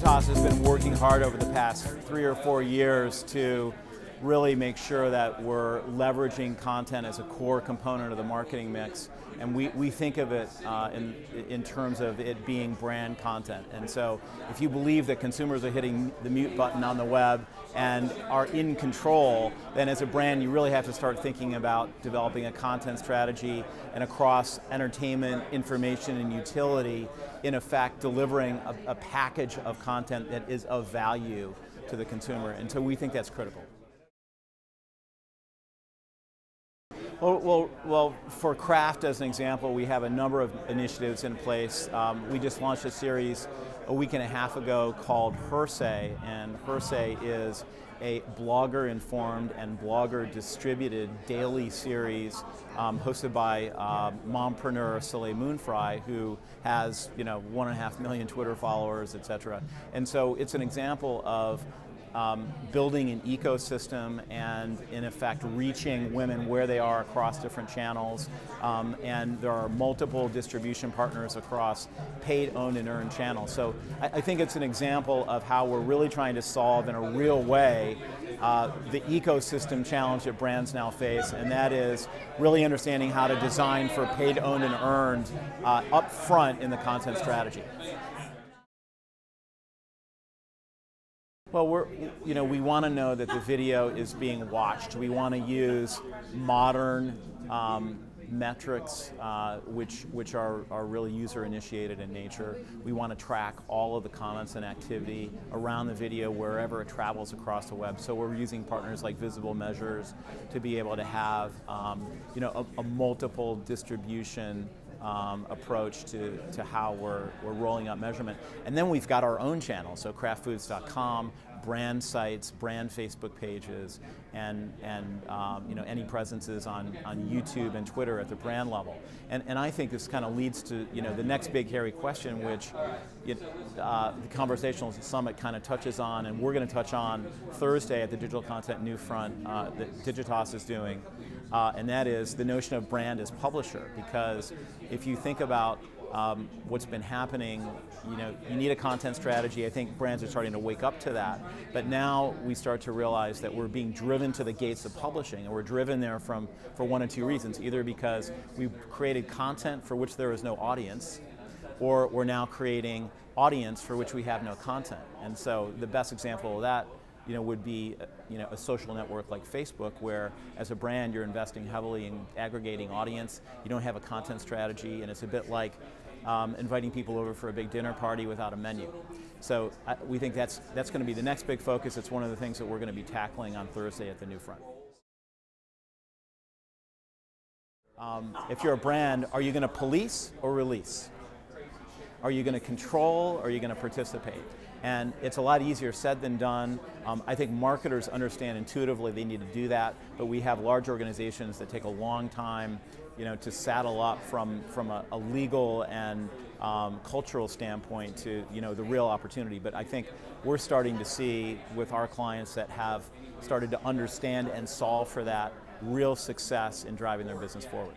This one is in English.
Digitas has been working hard over the past 3 or 4 years to really make sure that we're leveraging content as a core component of the marketing mix, and we think of it in terms of it being brand content. And so if you believe that consumers are hitting the mute button on the web and are in control, then as a brand you really have to start thinking about developing a content strategy and across entertainment, information, and utility, in effect delivering a package of content that is of value to the consumer. And so we think that's critical. Well, for craft, as an example, we have a number of initiatives in place. We just launched a series a week and a half ago called Hersey, and Hersey is a blogger-informed and blogger-distributed daily series hosted by mompreneur Soleil Moonfry, who has 1.5 million Twitter followers, etc. And so it's an example of building an ecosystem and, in effect, reaching women where they are across different channels. And there are multiple distribution partners across paid, owned, and earned channels. So I think it's an example of how we're really trying to solve in a real way the ecosystem challenge that brands now face, and that is really understanding how to design for paid, owned, and earned up front in the content strategy. Well, we want to know that the video is being watched. We want to use modern metrics, which are really user-initiated in nature. We want to track all of the comments and activity around the video wherever it travels across the web. So we're using partners like Visible Measures to be able to have a multiple distribution approach to how we're rolling out measurement. And then we've got our own channels, so craftfoods.com, brand sites, brand Facebook pages, and any presences on YouTube and Twitter at the brand level. And I think this kind of leads to the next big hairy question, which the Conversational Summit kind of touches on, and we're going to touch on Thursday at the Digital Content New Front that Digitas is doing. And that is the notion of brand as publisher, because if you think about what's been happening, you need a content strategy. I think brands are starting to wake up to that, but now we start to realize that we're being driven to the gates of publishing, and we're driven there for one of two reasons: either because we've created content for which there is no audience, or we're now creating audience for which we have no content. And so the best example of that would be a social network like Facebook, where as a brand you're investing heavily in aggregating audience, you don't have a content strategy, and it's a bit like inviting people over for a big dinner party without a menu. So we think that's going to be the next big focus. It's one of the things that we're going to be tackling on Thursday at the New Front. If you're a brand, are you going to police or release? Are you going to control, or are you going to participate? And it's a lot easier said than done. I think marketers understand intuitively they need to do that, but we have large organizations that take a long time to saddle up from a legal and cultural standpoint to the real opportunity. But I think we're starting to see with our clients that have started to understand and solve for that real success in driving their business forward.